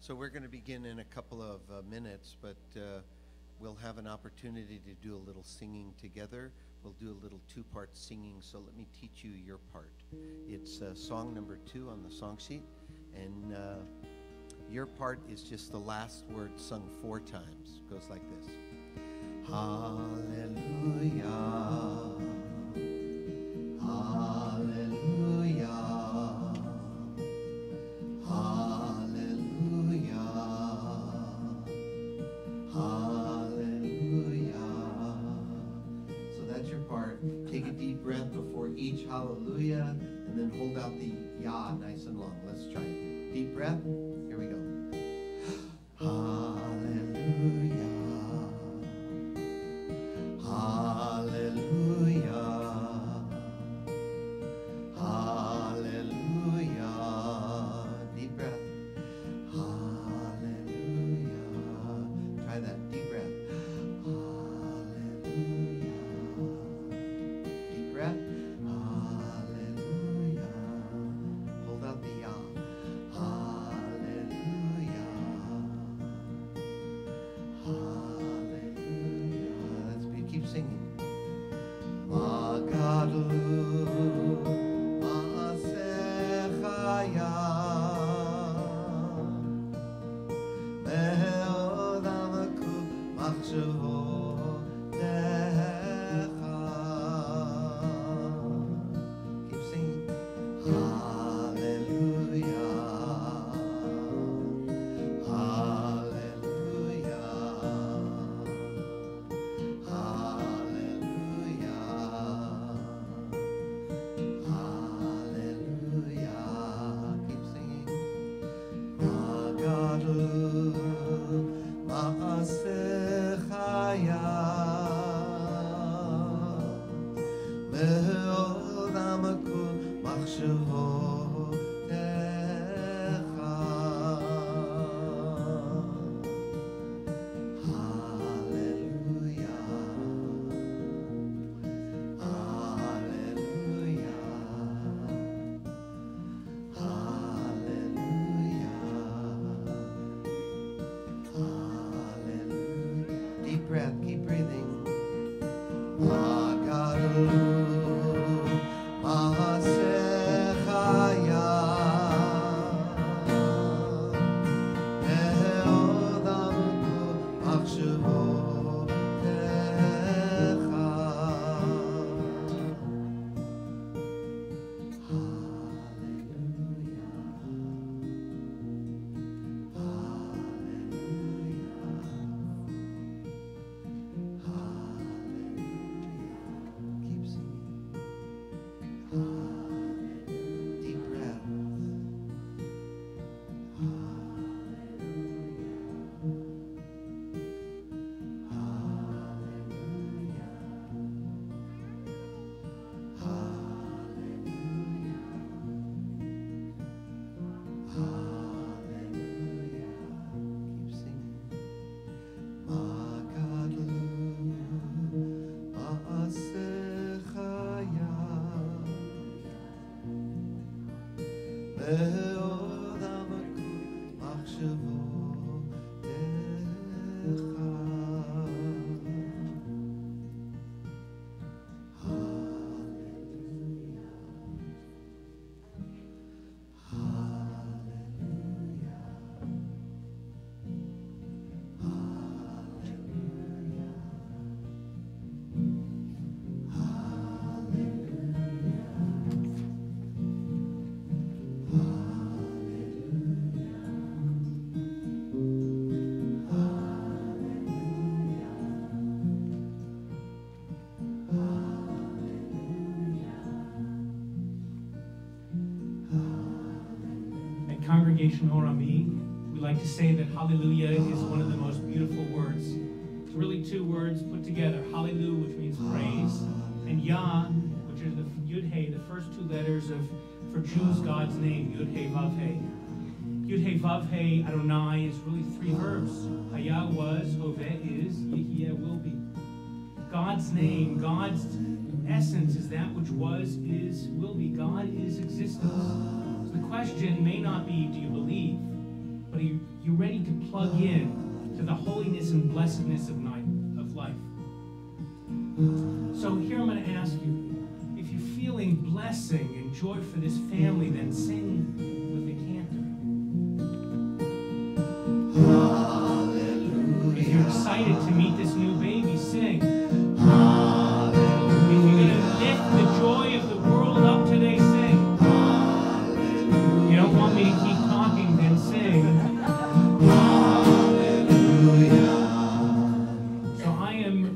So we're going to begin in a couple of minutes, but we'll have an opportunity to do a little singing together. We'll do a little two-part singing, so let me teach you your part. It's song number 2 on the song sheet, and your part is just the last word sung 4 times. It goes like this. Hallelujah, hallelujah, hallelujah, hallelujah. So that's your part. Take a deep breath before each hallelujah, and then hold out the yah nice and long. Let's try it. Deep breath. Here we go. Hallelujah. Hallelujah. Hallelujah. Deep breath. Hallelujah. Try that. Deep breath. Hallelujah. Deep breath. Hallelujah. Hold out the yah. Hallelujah. Hallelujah. That's good. Keep singing. Magadu Masechaya Me'odamaku Machshavu Decha. Keep singing. Hallelujah. Hallelujah. Hallelujah. Hallelujah. Keep singing. Magadu Maasechaya Me'odamaku Machshavu Decha. Hallelujah. Hallelujah. Hallelujah. Hallelujah. Deep breath. Keep breathing. Magadu Masechaya Me'odamaku Machshavu Decha. Hallelujah. Hallelujah. Hallelujah. Keep singing. Hallelujah. Deep breath. Hallelujah. Hallelujah. Hallelujah. Keep singing. Magadu Maasechaya Me'odamaku Machshavu Decha. Hallelujah. Hallelujah. Hallelujah. At Congregation Orami, we like to say that hallelujah is one of the most beautiful words. It's really 2 words put together. Hallelujah, which means praise, and Yah, which is the Yud-Hey, the first 2 letters of, for Jews, God's name, Yud-Hey, Vav-Hey. Yud-Hey, Vav-Hey, Adonai is really 3 verbs. Haya was, Hoveh is, Yehieh will be. God's name, God's essence is that which was, is, will be. God is existence. So the question may not be, do you believe? But are you ready plug in to the holiness and blessedness of life. So here I'm going to ask you, if you're feeling blessing and joy for this family, then sing with the cantor. Hallelujah. If you're excited to meet this new baby, sing. Hallelujah. If you're going to lift the joy of the world up today, sing. Hallelujah. You don't want me to keep talking, then sing.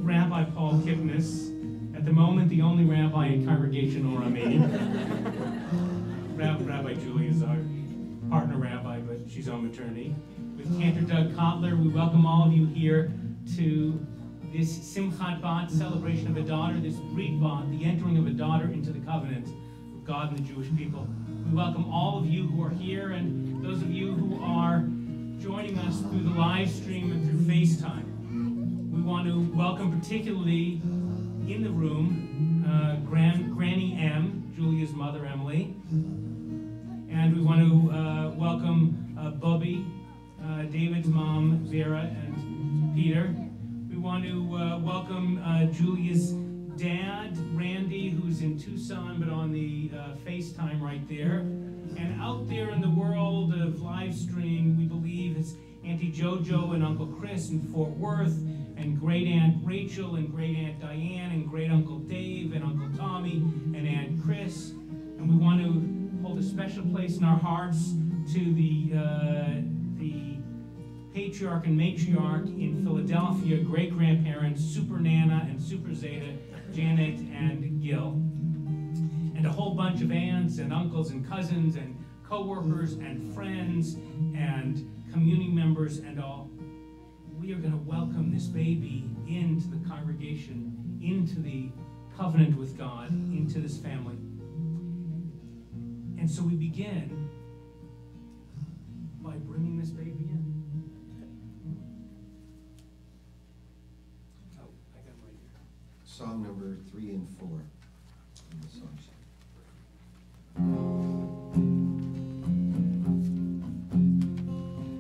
Rabbi Paul Kipnis, at the moment the only rabbi in Congregation Or Ami. Rabbi Julie is our partner rabbi, but she's on maternity. With Cantor Doug Kotler, we welcome all of you here to this Simchat Bat, celebration of a daughter, this Brit Bat, the entering of a daughter into the covenant of God and the Jewish people. We welcome all of you who are here and those of you who are joining us through the live stream and through FaceTime. We want to welcome particularly in the room Granny M, Julia's mother Emily, and we want to welcome Bobby, David's mom Vera and Peter. We want to welcome Julia's dad Randy, who's in Tucson but on the FaceTime right there. And out there in the world of live stream, we believe it's Auntie JoJo and Uncle Chris in Fort Worth, and Great Aunt Rachel and Great Aunt Diane and Great Uncle Dave and Uncle Tommy and Aunt Chris. And we want to hold a special place in our hearts to the patriarch and matriarch in Philadelphia, great-grandparents Super Nana and Super Zeta, Janet and Gil. And a whole bunch of aunts and uncles and cousins and co-workers and friends and community members and all. We are going to welcome this baby into the congregation, into the covenant with God, into this family. And so we begin by bringing this baby in. Oh, I got it right here. Song number 3 and 4 in the song sheet.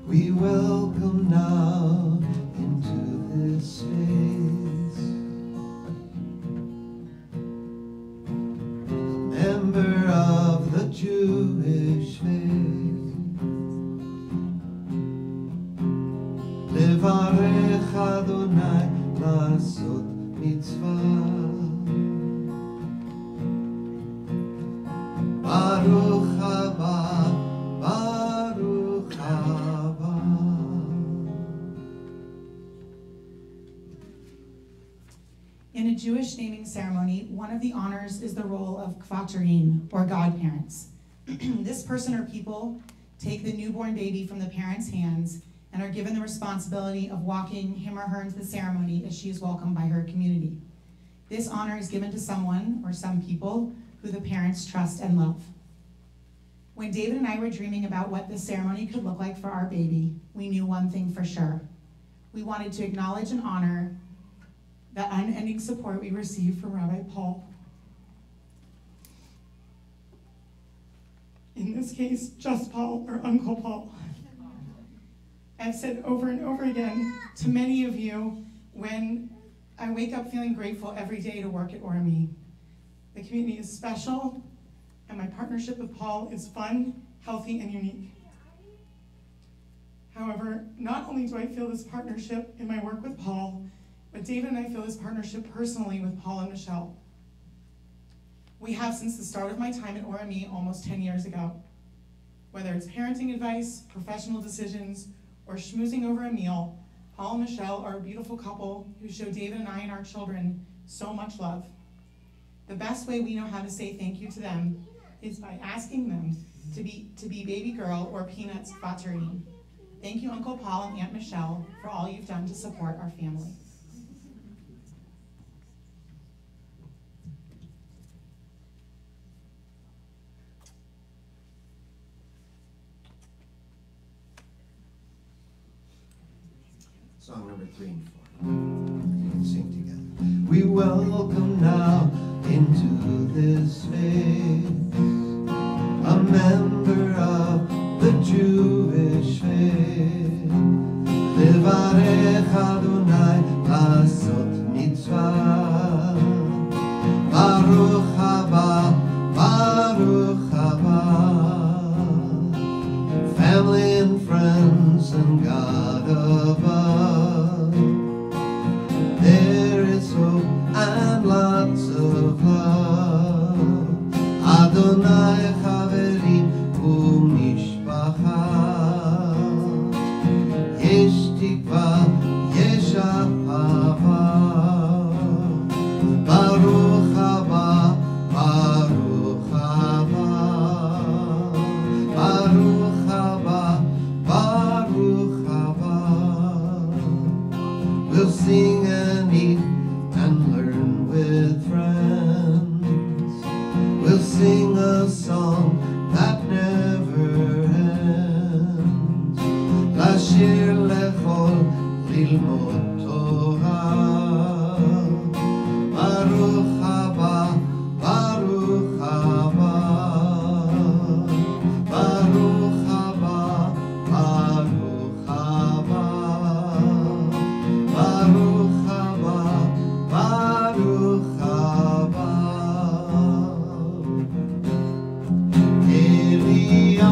We welcome now into this space a member of the Jewish faith. Levarech Adonai לעשות מצווה. Baruch haba, Baruch haba. In a Jewish naming ceremony, one of the honors is the role of kvaterim, or godparents. This person or people take the newborn baby from the parents' hands and are given the responsibility of walking him or her into the ceremony as she is welcomed by her community. This honor is given to someone or some people who the parents trust and love. When David and I were dreaming about what this ceremony could look like for our baby, we knew one thing for sure. We wanted to acknowledge and honor the unending support we received from Rabbi Paul. In this case, just Paul or Uncle Paul. I've said over and over again to many of you when I wake up feeling grateful every day to work at Or Ami. The community is special, and my partnership with Paul is fun, healthy, and unique. However, not only do I feel this partnership in my work with Paul, but David and I feel this partnership personally with Paul and Michelle. We have since the start of my time at Or Ami almost 10 years ago. Whether it's parenting advice, professional decisions, or schmoozing over a meal, Paul and Michelle are a beautiful couple who show David and I and our children so much love. The best way we know how to say thank you to them is by asking them to be baby girl or Peanuts kvaterim. Thank you, Uncle Paul and Aunt Michelle, for all you've done to support our family. Song number 3 and 4. You can sing together. We welcome now into this space a member of the Jewish ושפט, לברך אדוני לעשות מצווה. ברוך הבא, ברוך הבא, family and friends and God above. There is hope and lots of love. Adonai chaverim u'mishpacha. Yesh tikva, yesh ahava. Baruch haba, baruch haba. Baruch haba, baruch haba. We'll sing and eat and learn with friends. We'll sing a song that never ends. Lashir lechol lilmod Torah. Baruch haba, baruch haba. Baruch haba, baruch haba. Baruch haba, baruch haba. Eliyahu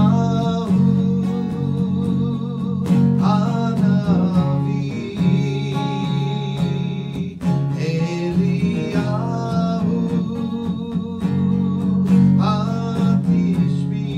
Hanavi, Eliyahu Hatishbi,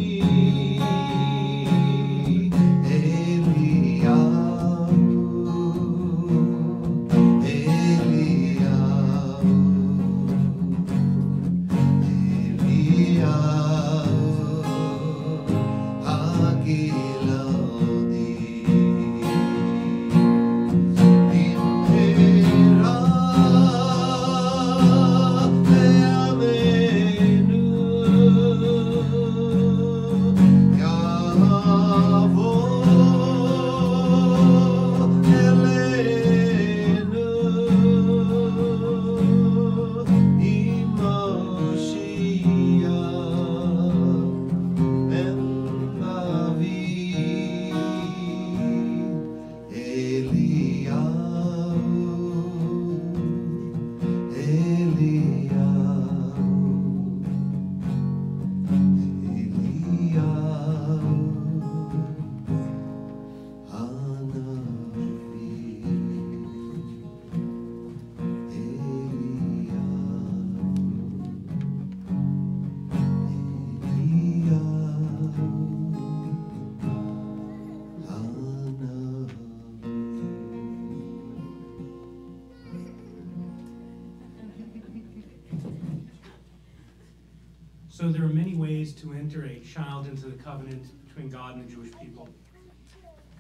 So there are many ways to enter a child into the covenant between God and the Jewish people.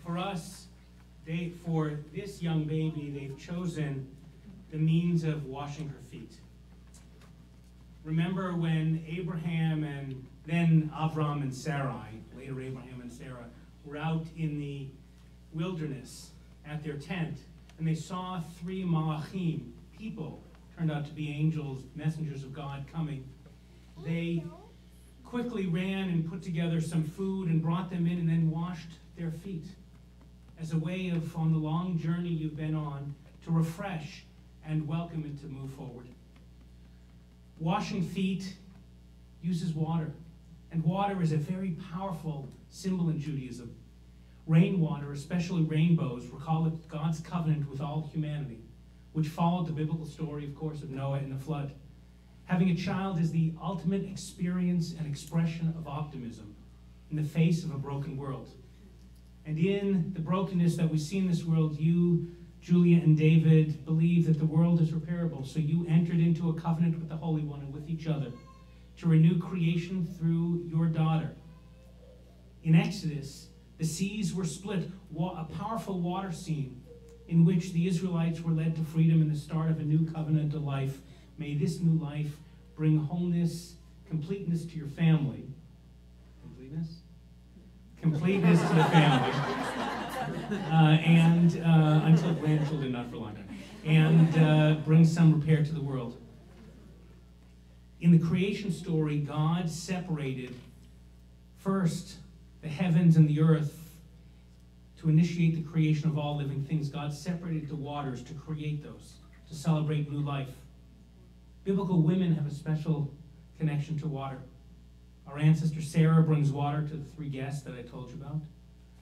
For us, for this young baby, they've chosen the means of washing her feet. Remember when Abraham and then Avram and Sarai, later Abraham and Sarah, were out in the wilderness at their tent, and they saw 3 malachim, people, turned out to be angels, messengers of God coming. They quickly ran and put together some food and brought them in and then washed their feet as a way of, on the long journey you've been on, to refresh and welcome and to move forward. Washing feet uses water, and water is a very powerful symbol in Judaism. Rainwater, especially rainbows, recall God's covenant with all humanity, which followed the biblical story, of course, of Noah and the flood. Having a child is the ultimate experience and expression of optimism in the face of a broken world. And in the brokenness that we see in this world, you, Julia and David, believe that the world is repairable. So you entered into a covenant with the Holy One and with each other to renew creation through your daughter. In Exodus, the seas were split, a powerful water scene in which the Israelites were led to freedom and the start of a new covenant of life. May this new life bring wholeness, completeness to your family. Completeness? Completeness to the family. And until grandchildren, not for long time. And bring some repair to the world. In the creation story, God separated first the heavens and the earth to initiate the creation of all living things, God separated the waters to create those, to celebrate new life. Biblical women have a special connection to water. Our ancestor Sarah brings water to the 3 guests that I told you about.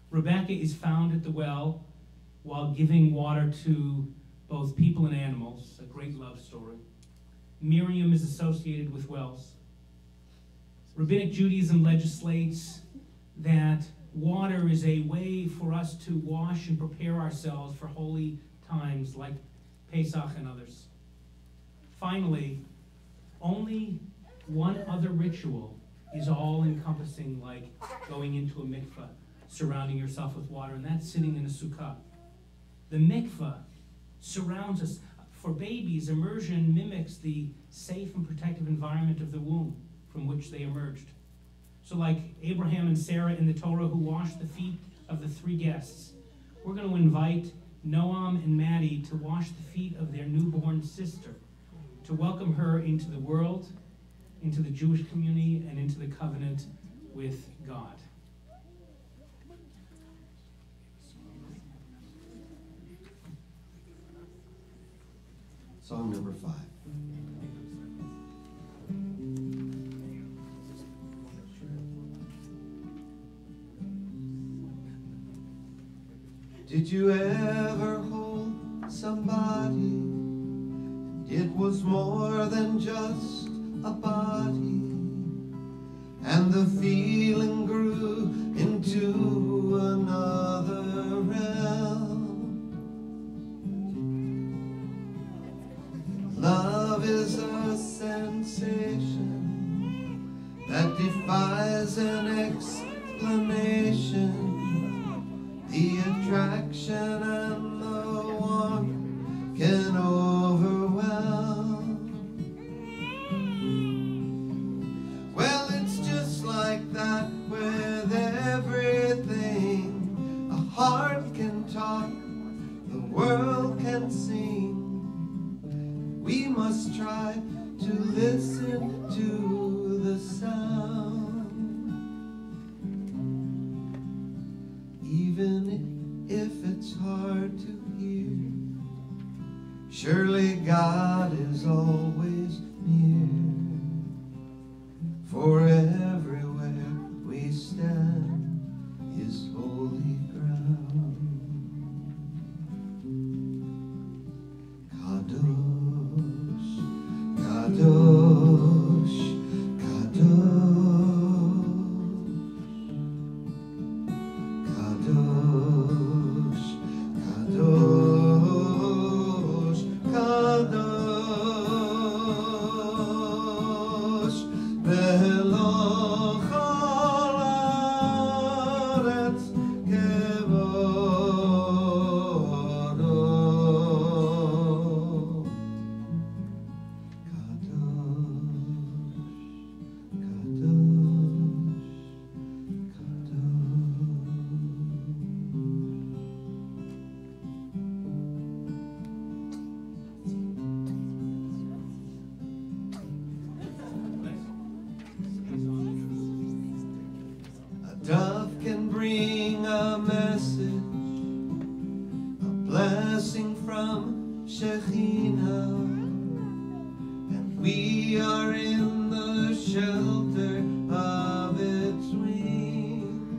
Rebecca is found at the well while giving water to both people and animals, a great love story. Miriam is associated with wells. Rabbinic Judaism legislates that water is a way for us to wash and prepare ourselves for holy times like Pesach and others. Finally, only one other ritual is all-encompassing, like going into a mikveh, surrounding yourself with water, and that's sitting in a sukkah. The mikveh surrounds us. For babies, immersion mimics the safe and protective environment of the womb from which they emerged. So like Abraham and Sarah in the Torah who washed the feet of the 3 guests, we're going to invite Noam and Maddie to wash the feet of their newborn sister, to welcome her into the world, into the Jewish community, and into the covenant with God. Song number 5. Did you ever hold somebody? It was more than just a body, and the feeling grew into another realm. Love is a sensation that defies an explanation. The attraction and the warmth can overwhelm. Well, it's just like that with everything. A heart can talk, the world can sing. We must try to listen to the sound. Even if it's hard to hear, surely God is always near. For everywhere we stand is holy ground. Kadosh, Kadosh, Kadosh, Kadosh, Kadosh, Beloch haaretz kevodo. A dove can bring a message, a blessing from Shekhinah, and we are in the shelter of its wings.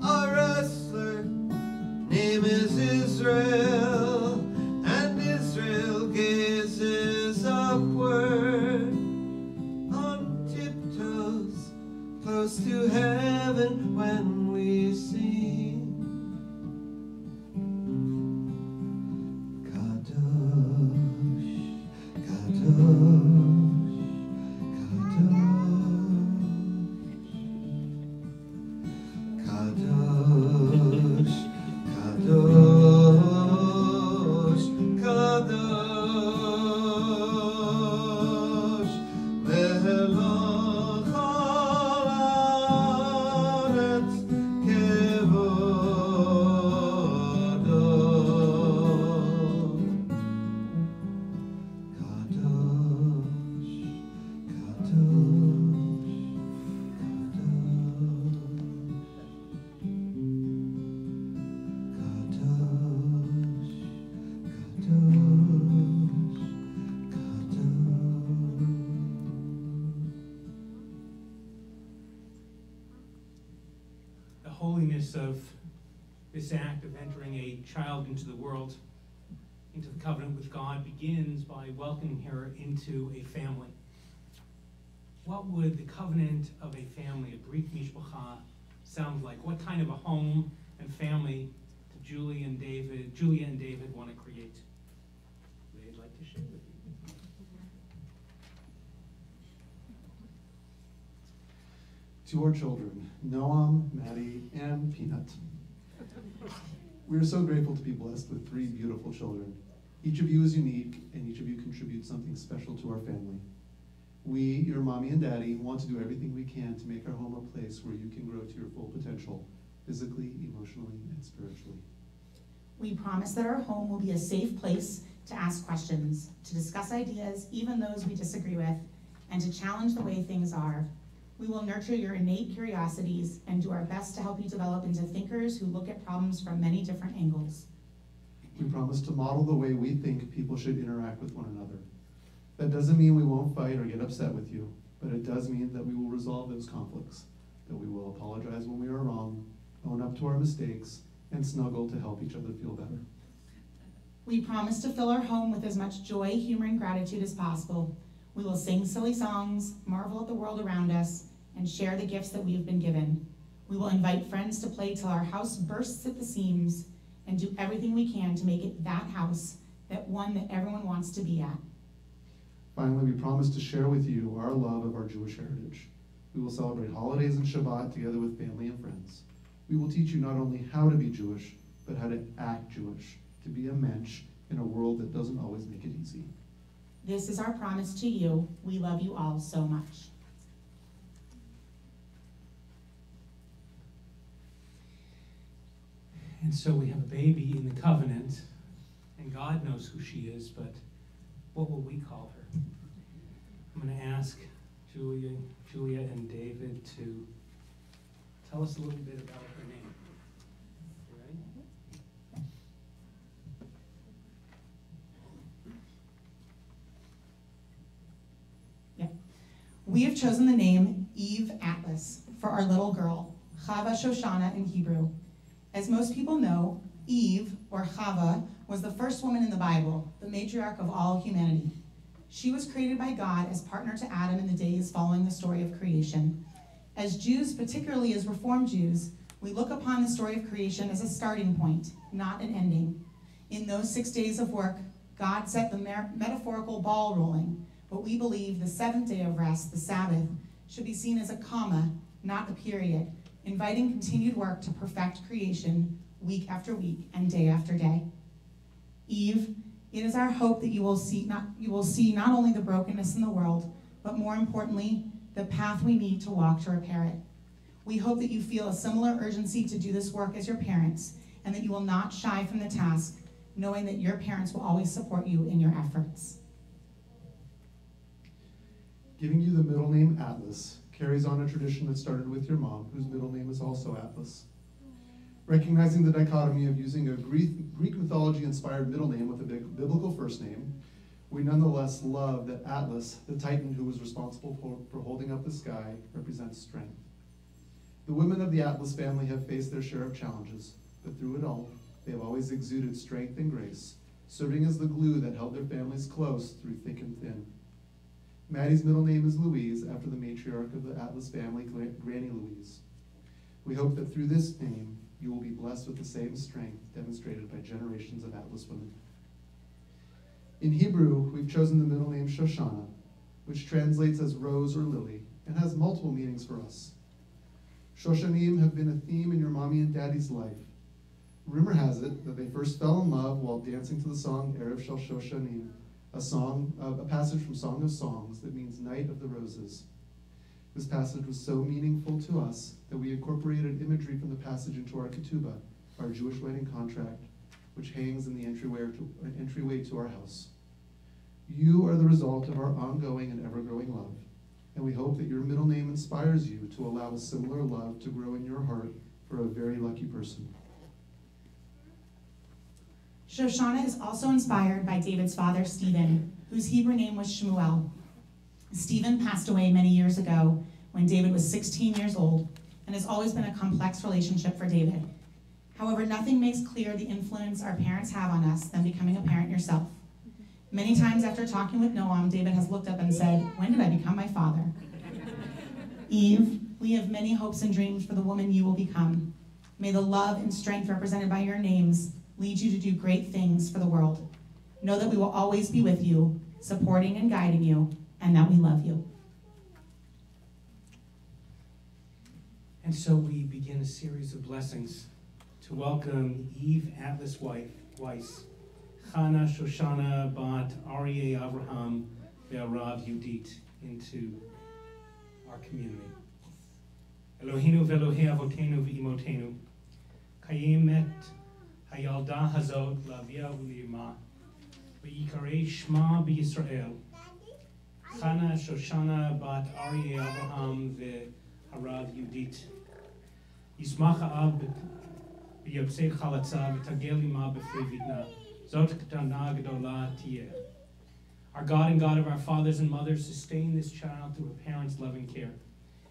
A wrestler name is Israel, and Israel gazes upward on tiptoes, close to heaven when we sing. Kadosh, Kadosh, Kadosh, Kadosh, Kadosh, Kadosh, Beloch haaretz kevodo. holiness of this act of entering a child into the world, into the covenant with God, begins by welcoming her into a family. What would the covenant of a family, a Brit Mishpacha, sound like? What kind of a home and family do Julia and David want to create? They'd like to share with you. To our children, Noam, Maddie, and Peanut. We are so grateful to be blessed with 3 beautiful children. Each of you is unique, and each of you contributes something special to our family. We, your mommy and daddy, want to do everything we can to make our home a place where you can grow to your full potential, physically, emotionally, and spiritually. We promise that our home will be a safe place to ask questions, to discuss ideas, even those we disagree with, and to challenge the way things are. We will nurture your innate curiosities and do our best to help you develop into thinkers who look at problems from many different angles. We promise to model the way we think people should interact with one another. That doesn't mean we won't fight or get upset with you, but it does mean that we will resolve those conflicts, that we will apologize when we are wrong, own up to our mistakes, and snuggle to help each other feel better. We promise to fill our home with as much joy, humor, and gratitude as possible. We will sing silly songs, marvel at the world around us, and share the gifts that we have been given. We will invite friends to play till our house bursts at the seams, and do everything we can to make it that house, that one that everyone wants to be at. Finally, we promise to share with you our love of our Jewish heritage. We will celebrate holidays and Shabbat together with family and friends. We will teach you not only how to be Jewish, but how to act Jewish, to be a mensch in a world that doesn't always make it easy. This is our promise to you. We love you all so much. And so we have a baby in the covenant, and God knows who she is, but what will we call her? I'm going to ask Julia and David to tell us a little bit about her name. You ready? We have chosen the name Eve Atlas for our little girl, Chava Shoshana in Hebrew. As most people know, Eve, or Chava, was the first woman in the Bible, the matriarch of all humanity. She was created by God as partner to Adam in the days following the story of creation. As Jews, particularly as Reformed Jews, we look upon the story of creation as a starting point, not an ending. In those 6 days of work, God set the metaphorical ball rolling, but we believe the 7th day of rest, the Sabbath, should be seen as a comma, not a period, inviting continued work to perfect creation week after week and day after day. Eve, it is our hope that you will see not only the brokenness in the world, but more importantly, the path we need to walk to repair it. We hope that you feel a similar urgency to do this work as your parents, and that you will not shy from the task, knowing that your parents will always support you in your efforts. Giving you the middle name Atlas carries on a tradition that started with your mom, whose middle name is also Atlas. Recognizing the dichotomy of using a Greek mythology-inspired middle name with a biblical first name, we nonetheless love that Atlas, the titan who was responsible for holding up the sky, represents strength. The women of the Atlas family have faced their share of challenges, but through it all, they have always exuded strength and grace, serving as the glue that held their families close through thick and thin. Maddie's middle name is Louise, after the matriarch of the Atlas family, Granny Louise. We hope that through this name, you will be blessed with the same strength demonstrated by generations of Atlas women. In Hebrew, we've chosen the middle name Shoshana, which translates as rose or lily, and has multiple meanings for us. Shoshanim have been a theme in your mommy and daddy's life. Rumor has it that they first fell in love while dancing to the song Erev Shel Shoshanim, a passage from Song of Songs that means Night of the Roses. This passage was so meaningful to us that we incorporated imagery from the passage into our ketubah, our Jewish wedding contract, which hangs in the entryway to our house. You are the result of our ongoing and ever-growing love, and we hope that your middle name inspires you to allow a similar love to grow in your heart for a very lucky person. Shoshana is also inspired by David's father, Stephen, whose Hebrew name was Shmuel. Stephen passed away many years ago when David was 16 years old. and has always been a complex relationship for David. However, nothing makes clear the influence our parents have on us than becoming a parent yourself. Many times after talking with Noam, David has looked up and said, "When did I become my father?" Eve, we have many hopes and dreams for the woman you will become. May the love and strength represented by your names lead you to do great things for the world. Know that we will always be with you, supporting and guiding you, and that we love you. And so we begin a series of blessings to welcome Eve Atlas Weiss, Chana Shoshana Bat Aryeh Avraham Ve'arav Yudit into our community. Eloheinu ve'Elohei Avotenu ve'imotenu, kayemet hayalda hazot la'avia u'li'ima, ve'yikarei shma b'Yisrael, Chana Shoshana Bat Aryeh Avraham Ve'arav Yudit, Yismach ha'av b'yotzei chalatza v'tagel ima b'frei vitna, zot ketana gedola tiyeh. Our God and God of our fathers and mothers, sustain this child through her parents' loving care.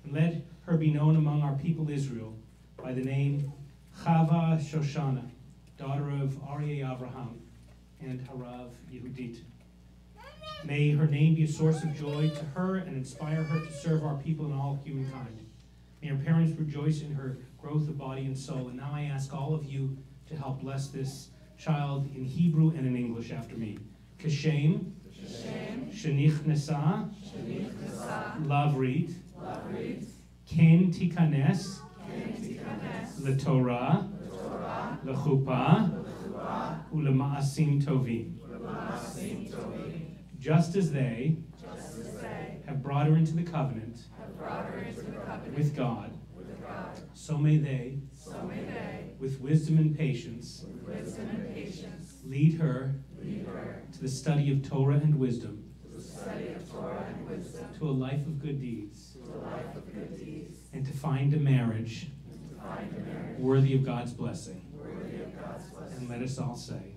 And let her be known among our people Israel by the name Chava Shoshana, daughter of Aryeh Avraham and Harav Yehudit. May her name be a source of joy to her and inspire her to serve our people and all humankind. May her parents rejoice in her growth of body and soul. And now I ask all of you to help bless this child in Hebrew and in English after me. Kashem, Shenich Nesa, Lavrit, Ken Tikanes, LeTorah, LeChuppah, UleMa'asim Tovim. Just as they have brought her into the covenant with God, so may they, with wisdom and patience, lead her to the study of Torah and wisdom, to a life of good deeds, and to find a marriage worthy of God's blessing. And let us all say,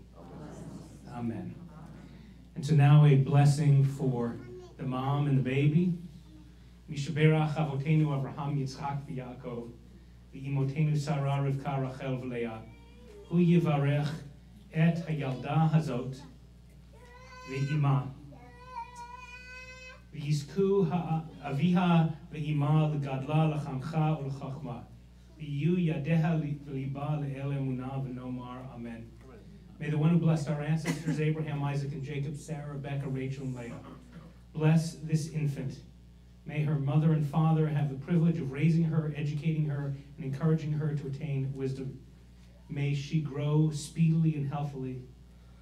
Amen. And so now a blessing for the mom and the baby. Mishaberach Avotenu Avraham Yitzchak v'Yaakov v'imotenu Sarah Rivka Rachel v'Leah Hu yivarech et hayalda hazot v'ima v'yizku aviha v'ima l'gadla l'chamcha u'l'chachma v'yu yadeha v'liba le'el emunah v'nomar Amen. May the one who blessed our ancestors Abraham, Isaac, and Jacob, Sarah, Rebecca, Rachel, and Leah, bless this infant. May her mother and father have the privilege of raising her, educating her, and encouraging her to attain wisdom. May she grow speedily and healthily.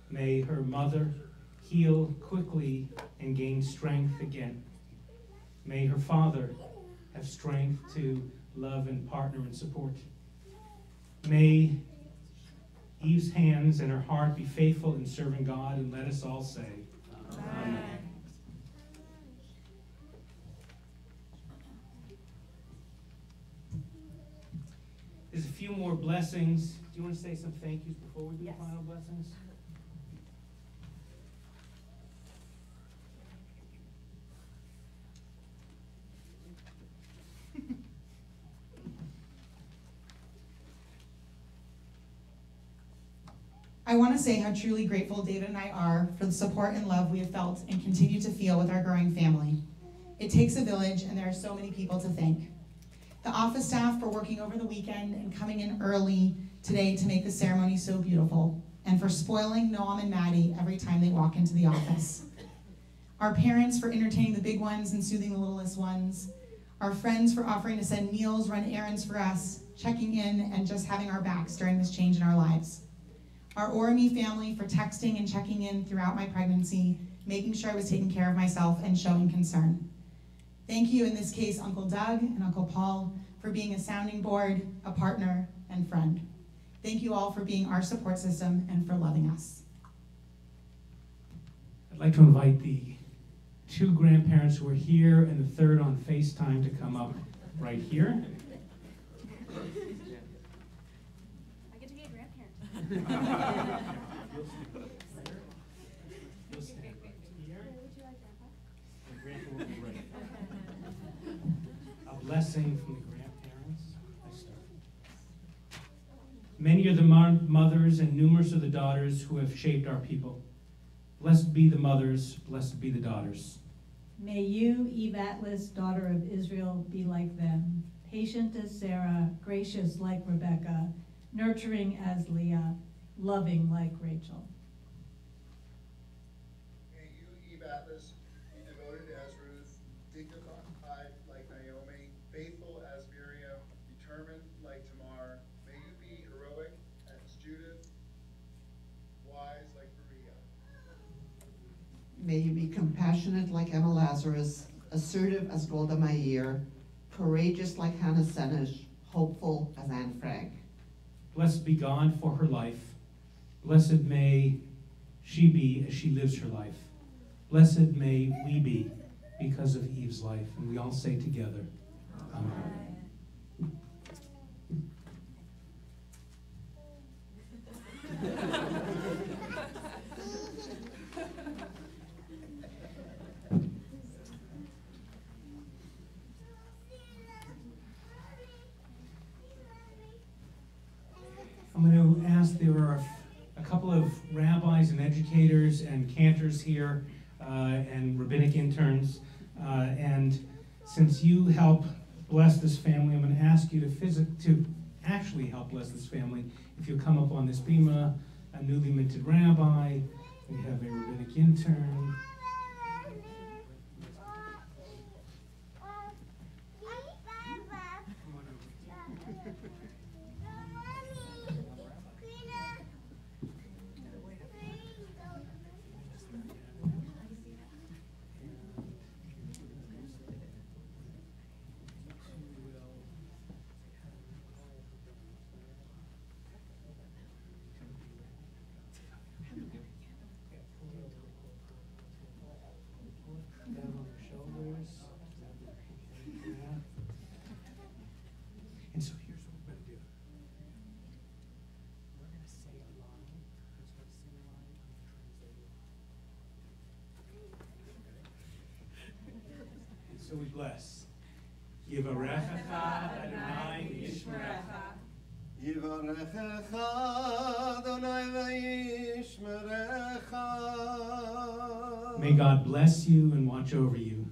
May her mother heal quickly and gain strength again. May her father have strength to love and partner and support. May Eve's hands and her heart be faithful in serving God, and let us all say, Amen. There's a few more blessings. Do you want to say some thank yous before we do the final blessings? I want to say how truly grateful David and I are for the support and love we have felt and continue to feel with our growing family. It takes a village, and there are so many people to thank. The office staff for working over the weekend and coming in early today to make the ceremony so beautiful, and for spoiling Noam and Maddie every time they walk into the office. Our parents for entertaining the big ones and soothing the littlest ones. Our friends for offering to send meals, run errands for us, checking in, and just having our backs during this change in our lives. Our Orami family for texting and checking in throughout my pregnancy, making sure I was taking care of myself and showing concern. Thank you, in this case, Uncle Doug and Uncle Paul, for being a sounding board, a partner, and friend. Thank you all for being our support system and for loving us. I'd like to invite the two grandparents who are here and the third on FaceTime to come up right here. I get to be a grandparent. You'll stand right here. Would you like grandpa? And Grandpa will be right. A blessing from the grandparents. Many are the mothers and numerous are the daughters who have shaped our people. Blessed be the mothers, blessed be the daughters. May you, Eve Atlas, daughter of Israel, be like them, patient as Sarah, gracious like Rebecca, nurturing as Leah, loving like Rachel. May you, Eve Atlas, be devoted as Ruth, dignified like Naomi, faithful as Miriam, determined like Tamar. May you be heroic as Judith, wise like Maria. May you be compassionate like Emma Lazarus, assertive as Golda Meir, courageous like Hannah Senesh, hopeful as Anne Frank. Blessed be God for her life. Blessed may she be as she lives her life. Blessed may we be because of Eve's life. And we all say together, Amen. I'm going to ask, there are a couple of rabbis and educators and cantors here and rabbinic interns. And since you help bless this family, I'm going to ask you to actually help bless this family. If you'll come up on this bima, a newly minted rabbi, we have a rabbinic intern. And so here's what we're going to do. We're going to say a line. Who's going to sing a line? I'm going to translate it. And so we bless. Yivarechecha Adonai v'yishmerecha. Yivarechecha Adonai v'yishmerecha. May God bless you and watch over you.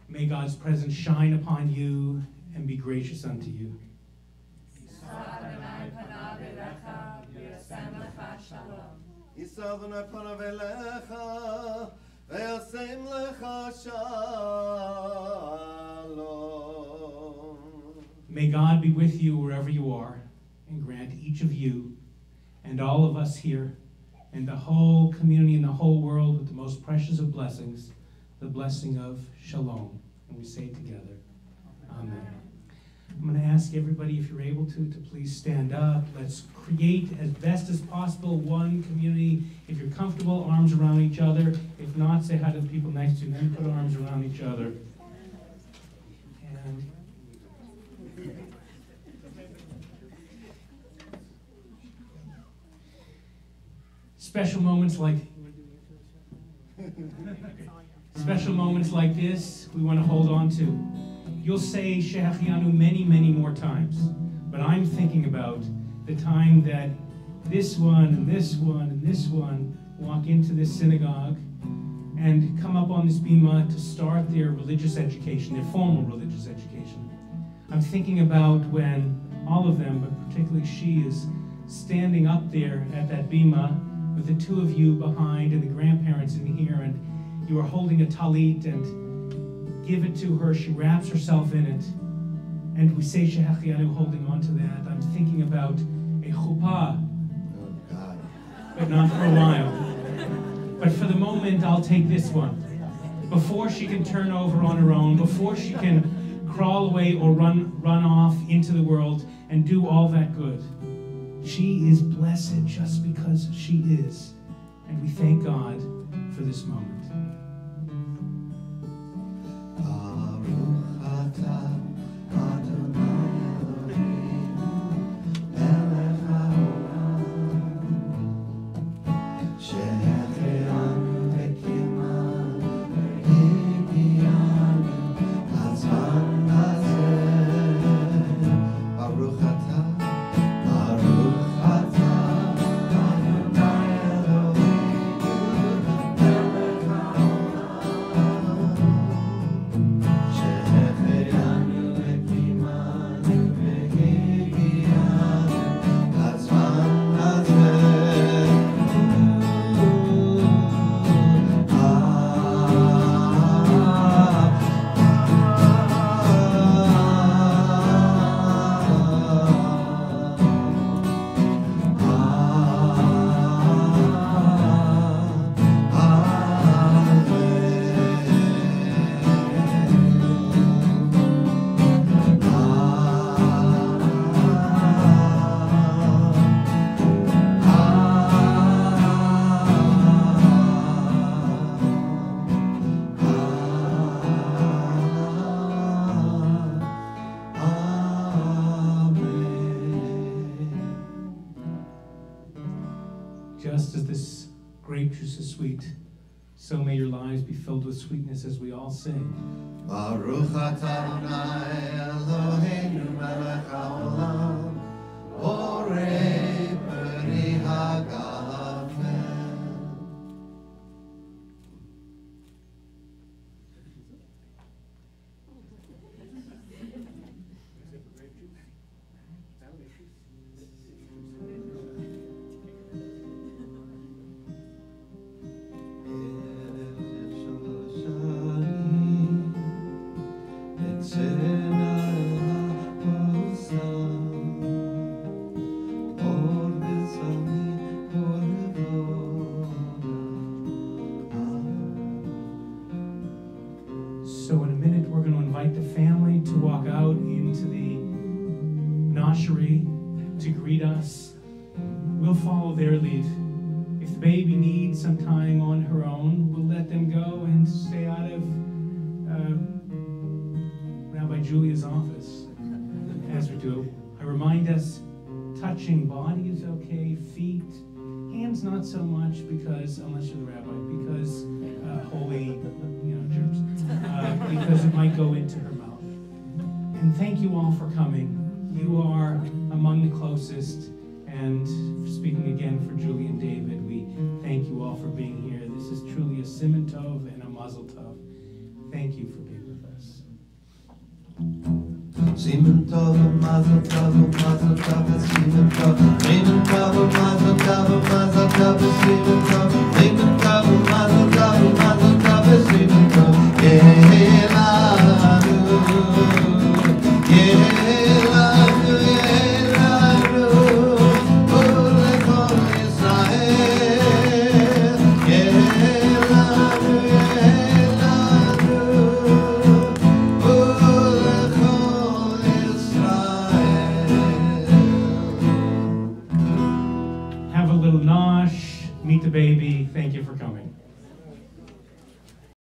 May God's presence shine upon you and be gracious unto you. May God be with you wherever you are and grant each of you and all of us here and the whole community and the whole world with the most precious of blessings, the blessing of shalom. And we say together, Amen. I'm going to ask everybody, if you're able to please stand up. Let's create as best as possible one community. If you're comfortable, arms around each other. If not, say hi to the people next to you, then put arms around each other. And special moments like this, we want to hold on to. You'll say Shehachianu many, many more times, but I'm thinking about the time that this one and this one and this one walk into this synagogue and come up on this bima to start their religious education, their formal religious education. I'm thinking about when all of them, but particularly she, is standing up there at that bima with the two of you behind and the grandparents in here, and you are holding a talit and give it to her. She wraps herself in it, and we say Shehachianu holding on to that. I'm thinking about a chuppah, but not for a while. But for the moment, I'll take this one. Before she can turn over on her own, before she can crawl away or run off into the world and do all that good, she is blessed just because she is. And we thank God for this moment. Shehachianu that this grape juice is sweet, so may your lives be filled with sweetness as we all sing. Baruch atah Adonai Eloheinu melech haolam, borei peri hagafen. So in a minute, we're going to invite the family to walk out into the noshery to greet us. We'll follow their lead. If the baby needs some time on her own, we'll let them go and stay out of Rabbi Julia's office as we do. I remind us, touching body is okay, feet, hands not so much, because unless you're the rabbi, because holy, germs, because it might go into her mouth. And thank you all for coming. You are among the closest. And speaking again for Julie and David, we thank you all for being here. This is truly a Siman Tov and a Mazel Tov. Thank you for being with us. Siman Tov, Mazel Tov, Mazel Tov, Siman Tov, Siman Tov, Mazel Tov, Mazel Tov, Siman Tov.